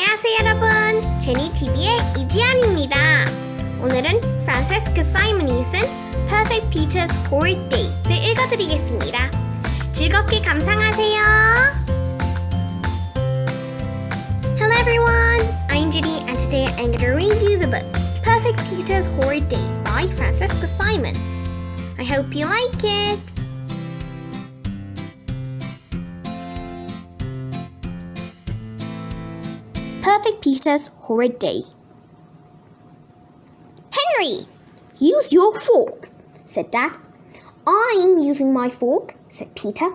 안녕하세요 여러분, 제니TV의 이지안입니다. 오늘은 프란체스카 사이먼이 쓴 Perfect Peter's Horrid Day를 읽어드리겠습니다. 즐겁게 감상하세요. Hello everyone, I'm Jenny and today I'm going to read you the book Perfect Peter's Horrid Day by Francesca Simon. I hope you like it. Perfect Peter's Horrid Day. Henry, use your fork, said Dad. I'm using my fork, said Peter.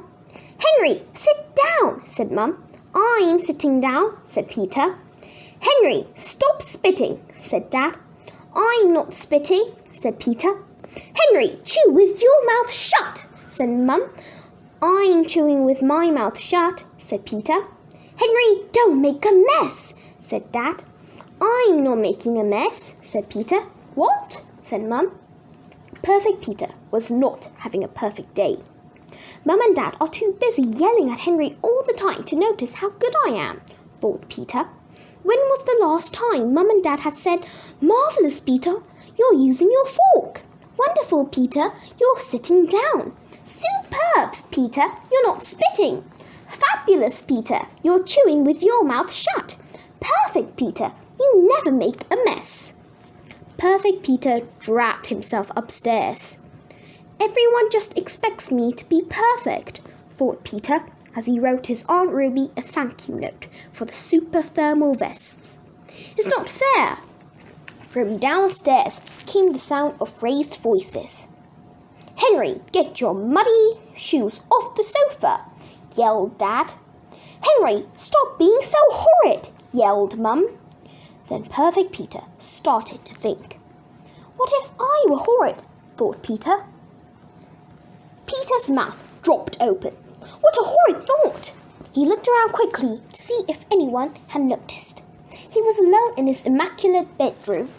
Henry, sit down, said Mum. I'm sitting down, said Peter. Henry, stop spitting, said Dad. I'm not spitting, said Peter. Henry, chew with your mouth shut, said Mum. I'm chewing with my mouth shut, said Peter. Henry, don't make a mess, said Dad. I'm not making a mess, said Peter. What? Said Mum. Perfect Peter was not having a perfect day. Mum and Dad are too busy yelling at Henry all the time to notice how good I am, thought Peter. When was the last time Mum and Dad had said, "Marvellous, Peter, you're using your fork. Wonderful, Peter, you're sitting down. Superb, Peter, you're not spitting. Fabulous, Peter, you're chewing with your mouth shut. Perfect, Peter, you never make a mess." Perfect Peter dragged himself upstairs. Everyone just expects me to be perfect, thought Peter, as he wrote his Aunt Ruby a thank you note for the super thermal vests. It's not fair. From downstairs came the sound of raised voices. Henry, get your muddy shoes off the sofa, yelled Dad. Henry, stop being so horrid, yelled Mum. Then Perfect Peter started to think. What if I were horrid, thought Peter. Peter's mouth dropped open. What a horrid thought! He looked around quickly to see if anyone had noticed. He was alone in his immaculate bedroom.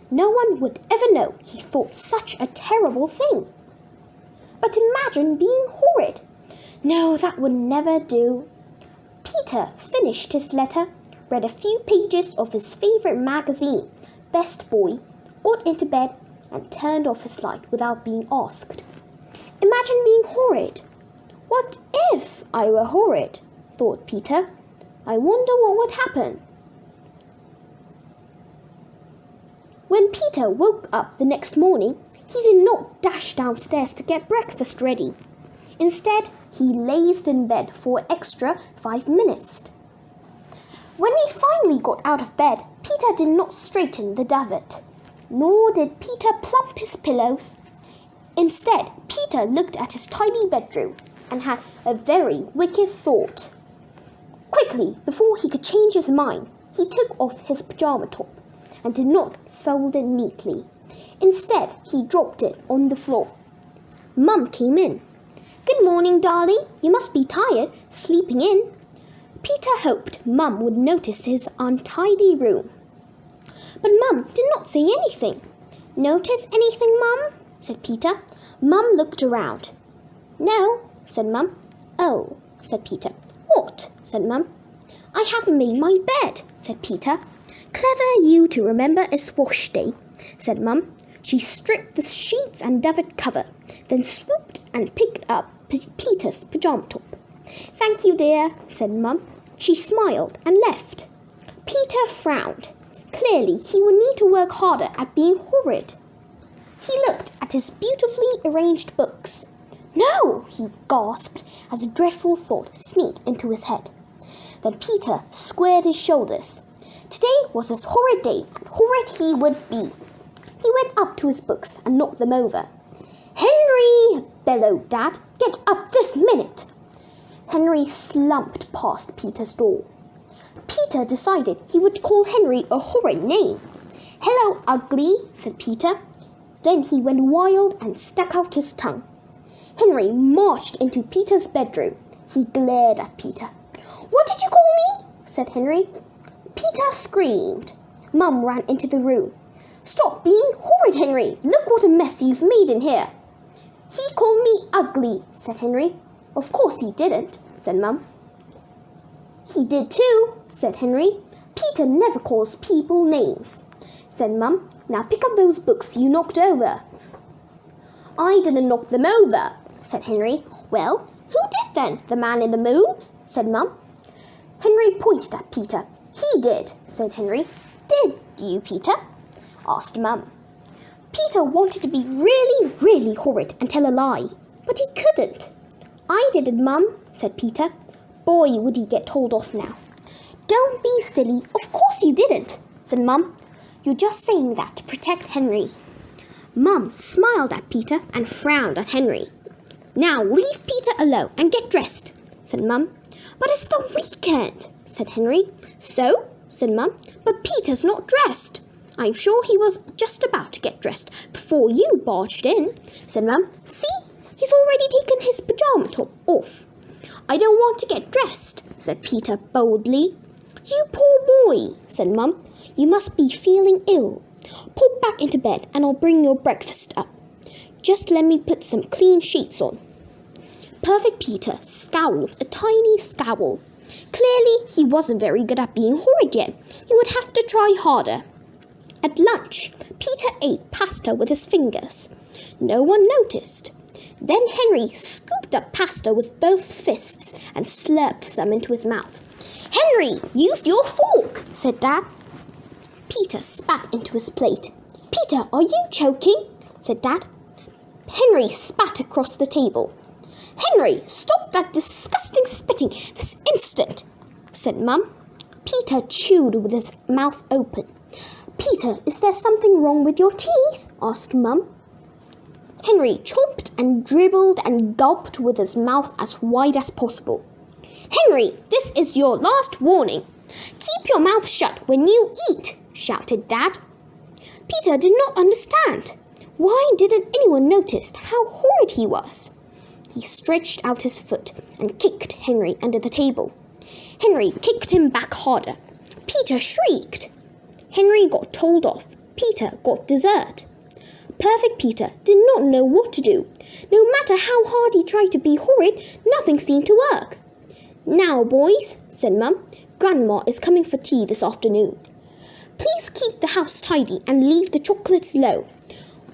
No one would ever know he thought such a terrible thing. But imagine being horrid. No, that would never do. Peter finished his letter, read a few pages of his favourite magazine, Best Boy, got into bed and turned off his light without being asked. Imagine being horrid. What if I were horrid? Thought Peter. I wonder what would happen. When Peter woke up the next morning, he did not dash downstairs to get breakfast ready. Instead, he lazed in bed for an extra 5 minutes. When he finally got out of bed, Peter did not straighten the davit, nor did Peter plump his pillows. Instead, Peter looked at his tidy bedroom and had a very wicked thought. Quickly, before he could change his mind, he took off his pyjama top and did not fold it neatly. Instead, he dropped it on the floor. Mum came in. "Good morning, darling. You must be tired, sleeping in." Peter hoped Mum would notice his untidy room. But Mum did not say anything. "Notice anything, Mum?" said Peter. Mum looked around. "No," said Mum. "Oh," said Peter. "What?" said Mum. "I haven't made my bed," said Peter. "Clever you to remember it's wash day," said Mum. She stripped the sheets and davit cover, then swooped and picked up Peter's pyjama top. "Thank you, dear," said Mum. She smiled and left. Peter frowned. Clearly, he would need to work harder at being horrid. He looked at his beautifully arranged books. "No!" he gasped as a dreadful thought sneaked into his head. Then Peter squared his shoulders. Today was his horrid day, and horrid he would be. He went up to his books and knocked them over. "Henry!" bellowed Dad. "Get up this minute!" Henry slumped past Peter's door. Peter decided he would call Henry a horrid name. "Hello, ugly," said Peter. Then he went wild and stuck out his tongue. Henry marched into Peter's bedroom. He glared at Peter. "What did you call me?" said Henry. Peter screamed. Mum ran into the room. "Stop being horrid, Henry. Look what a mess you've made in here." "He called me ugly," said Henry. "Of course he didn't," said Mum. "He did too," said Henry. Peter never calls people names, said Mum. Now pick up those books you knocked over. I didn't knock them over, said Henry. Well, who did then? The man in the moon, said Mum. Henry pointed at Peter. He did, said Henry. Did you, Peter? Asked Mum. Peter wanted to be really, really horrid and tell a lie, but he couldn't. I did it, Mum, said Peter. Boy, would he get told off now. Don't be silly. Of course you didn't, said Mum. You're just saying that to protect Henry. Mum smiled at Peter and frowned at Henry. Now leave Peter alone and get dressed, said Mum. But it's the weekend, said Henry. So, said Mum, but Peter's not dressed. I'm sure he was just about to get dressed before you barged in, said Mum. See, he's already taken his pyjama top off. I don't want to get dressed, said Peter boldly. You poor boy, said Mum. You must be feeling ill. Pop back into bed and I'll bring your breakfast up. Just let me put some clean sheets on. Perfect Peter scowled a tiny scowl. Clearly, he wasn't very good at being horrid yet. He would have to try harder. At lunch, Peter ate pasta with his fingers. No one noticed. Then Henry scooped up pasta with both fists and slurped some into his mouth. Henry, use your fork, said Dad. Peter spat into his plate. Peter, are you choking? Said Dad. Henry spat across the table. Henry, stop that disgusting spitting this instant, said Mum. Peter chewed with his mouth open. Peter, is there something wrong with your teeth? Asked Mum. Henry chomped and dribbled and gulped with his mouth as wide as possible. Henry, this is your last warning. Keep your mouth shut when you eat, shouted Dad. Peter did not understand. Why didn't anyone notice how horrid he was? He stretched out his foot and kicked Henry under the table. Henry kicked him back harder. Peter shrieked. Henry got told off. Peter got dessert. Perfect Peter did not know what to do. No matter how hard he tried to be horrid, nothing seemed to work. Now, boys, said Mum, Grandma is coming for tea this afternoon. Please keep the house tidy and leave the chocolates low.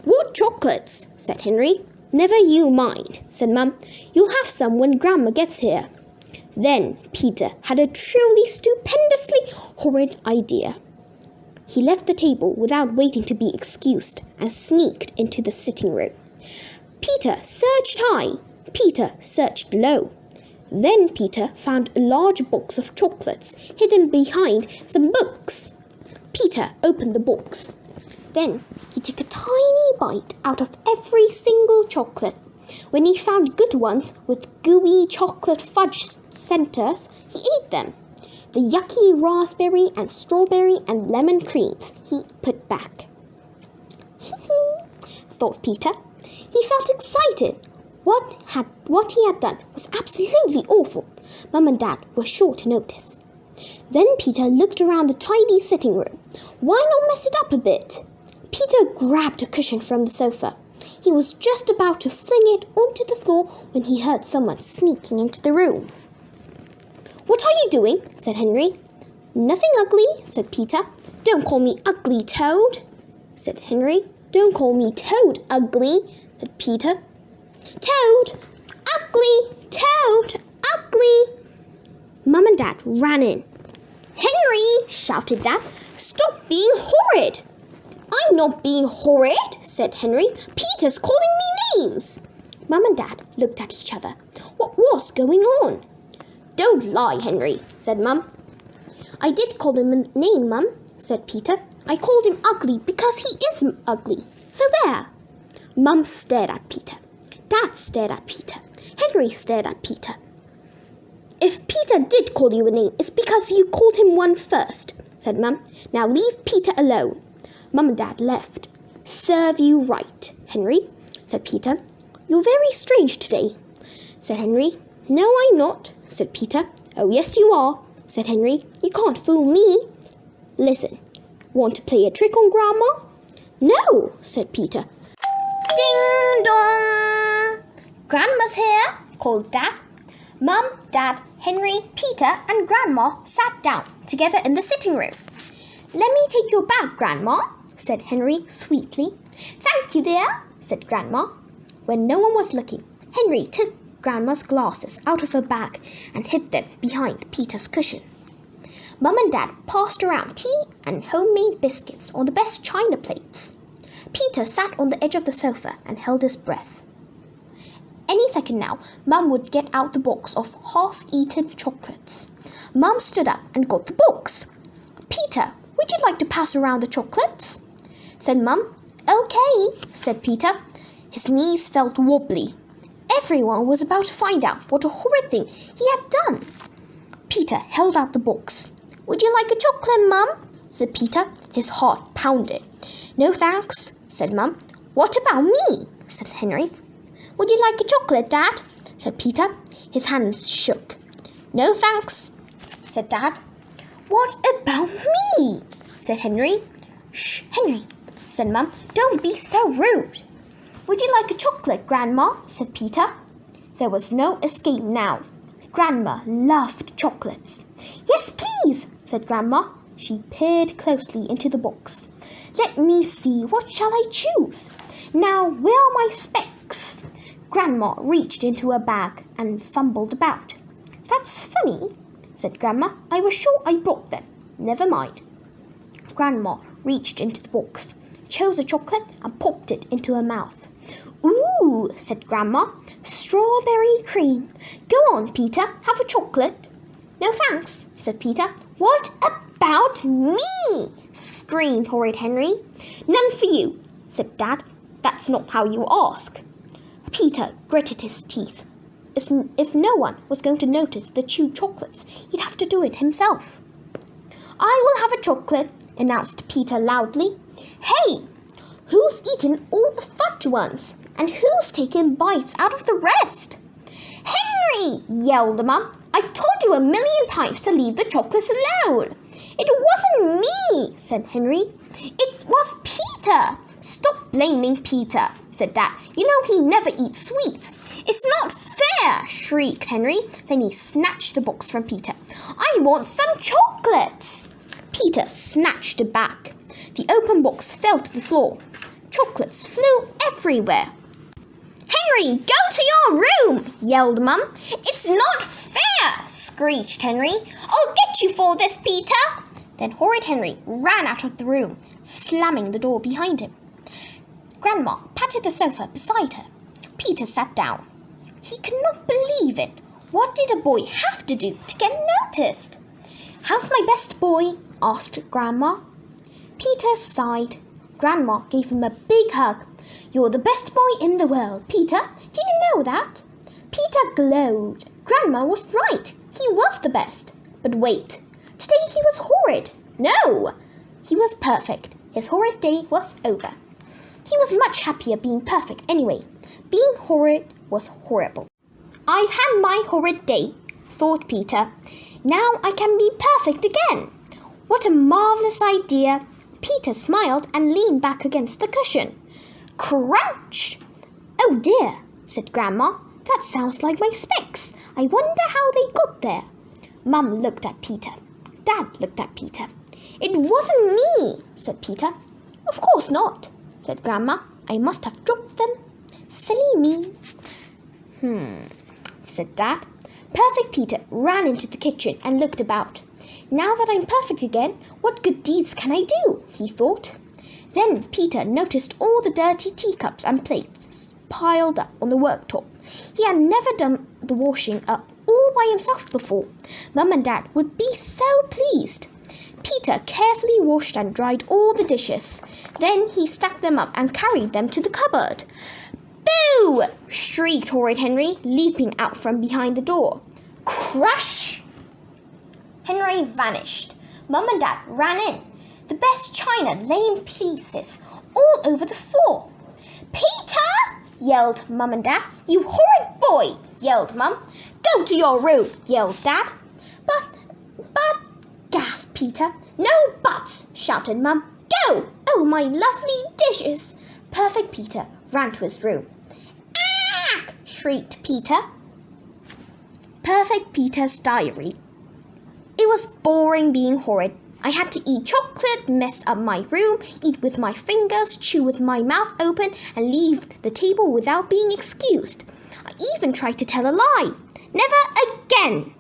What chocolates? Said Henry. Never you mind, said Mum. You'll have some when Grandma gets here. Then Peter had a truly stupendously horrid idea. He left the table without waiting to be excused and sneaked into the sitting room. Peter searched high. Peter searched low. Then Peter found a large box of chocolates hidden behind some books. Peter opened the box. Then he took a tiny bite out of every single chocolate. When he found good ones with gooey chocolate fudge centers, he ate them. The yucky raspberry and strawberry and lemon creams he put back. Hee, thought Peter. He felt excited. What he had done was absolutely awful. Mum and Dad were sure to notice. Then Peter looked around the tidy sitting room. Why not mess it up a bit? Peter grabbed a cushion from the sofa. He was just about to fling it onto the floor when he heard someone sneaking into the room. What are you doing? Said Henry. Nothing ugly, said Peter. Don't call me ugly, Toad, said Henry. Don't call me Toad ugly, said Peter. Toad! Ugly! Toad! Ugly! Mum and Dad ran in. Henry! Shouted Dad. Stop being horrid! I'm not being horrid, said Henry. Peter's calling me names. Mum and Dad looked at each other. What was going on? Don't lie, Henry, said Mum. I did call him a name, Mum, said Peter. I called him ugly because he is ugly. So there. Mum stared at Peter. Dad stared at Peter. Henry stared at Peter. If Peter did call you a name, it's because you called him one first, said Mum. Now leave Peter alone. Mum and Dad left. Serve you right, Henry, said Peter. You're very strange today, said Henry. No, I'm not, said Peter. Oh, yes, you are, said Henry. You can't fool me. Listen, want to play a trick on Grandma? No, said Peter. Ding dong! Grandma's here, called Dad. Mum, Dad, Henry, Peter and Grandma sat down together in the sitting room. "Let me take your bag, Grandma," said Henry sweetly. "Thank you, dear," said Grandma. When no one was looking, Henry took Grandma's glasses out of her bag and hid them behind Peter's cushion. Mum and Dad passed around tea and homemade biscuits on the best china plates. Peter sat on the edge of the sofa and held his breath. Any second now, Mum would get out the box of half-eaten chocolates. Mum stood up and got the box. "Peter, would you like to pass around the chocolates?" said Mum. "Okay," said Peter. His knees felt wobbly. Everyone was about to find out what a horrid thing he had done. Peter held out the box. "Would you like a chocolate, Mum?" said Peter. His heart pounded. "No thanks," said Mum. "What about me?" said Henry. "Would you like a chocolate, Dad?" said Peter. His hands shook. "No thanks," said Dad. "What about me?" said Henry. "Shh, Henry," said Mum. "Don't be so rude." "Would you like a chocolate, Grandma?" said Peter. There was no escape now. Grandma loved chocolates. "Yes, please," said Grandma. She peered closely into the box. "Let me see, what shall I choose? Now, where are my specs?" Grandma reached into her bag and fumbled about. "That's funny," said Grandma. "I was sure I brought them. Never mind." Grandma reached into the box, chose a chocolate and popped it into her mouth. "Ooh," said Grandma. "Strawberry cream. Go on, Peter, have a chocolate." "No thanks," said Peter. "What about me?" screamed Horrid Henry. "None for you," said Dad. "That's not how you ask." Peter gritted his teeth. If no one was going to notice the chewed chocolates, he'd have to do it himself. "I will have a chocolate," announced Peter loudly. "Hey, who's eaten all the fudge ones? And who's taken bites out of the rest?" "Henry!" yelled Mum. "I've told you 1,000,000 times to leave the chocolates alone." "It wasn't me," said Henry. "It was Peter." "Stop blaming Peter," said Dad. "You know he never eats sweets." "It's not fair," shrieked Henry. Then he snatched the box from Peter. "I want some chocolates." Peter snatched it back. The open box fell to the floor. Chocolates flew everywhere. "Henry, go to your room!" yelled Mum. "It's not fair!" screeched Henry. "I'll get you for this, Peter!" Then Horrid Henry ran out of the room, slamming the door behind him. Grandma patted the sofa beside her. Peter sat down. He could not believe it. What did a boy have to do to get noticed? "How's my best boy?" asked Grandma. Peter sighed. Grandma gave him a big hug. "You're the best boy in the world, Peter. Did you know that?" Peter glowed. Grandma was right. He was the best. But wait. Today he was horrid. No! He was perfect. His horrid day was over. He was much happier being perfect anyway. Being horrid was horrible. "I've had my horrid day," thought Peter. "Now I can be perfect again." What a marvelous idea! Peter smiled and leaned back against the cushion. Crunch! "Oh dear," said Grandma. "That sounds like my specs. I wonder how they got there." Mum looked at Peter. Dad looked at Peter. "It wasn't me," said Peter. "Of course not," said Grandma. "I must have dropped them. Silly me." Said Dad. Perfect Peter ran into the kitchen and looked about. "Now that I'm perfect again, what good deeds can I do?" he thought. Then Peter noticed all the dirty teacups and plates piled up on the worktop. He had never done the washing up all by himself before. Mum and Dad would be so pleased. Peter carefully washed and dried all the dishes. Then he stacked them up and carried them to the cupboard. "Boo!" shrieked Horrid Henry, leaping out from behind the door. Crash! Henry vanished. Mum and Dad ran in. The best china lay in pieces all over the floor. "Peter!" yelled Mum and Dad. "You horrid boy!" yelled Mum. "Go to your room!" yelled Dad. But, gasped Peter. "No buts!" shouted Mum. "Go! Oh, my lovely dishes!" Perfect Peter ran to his room. "Ah!" shrieked Peter. Perfect Peter's diary. It was boring being horrid. I had to eat chocolate, mess up my room, eat with my fingers, chew with my mouth open, and leave the table without being excused. I even tried to tell a lie. Never again!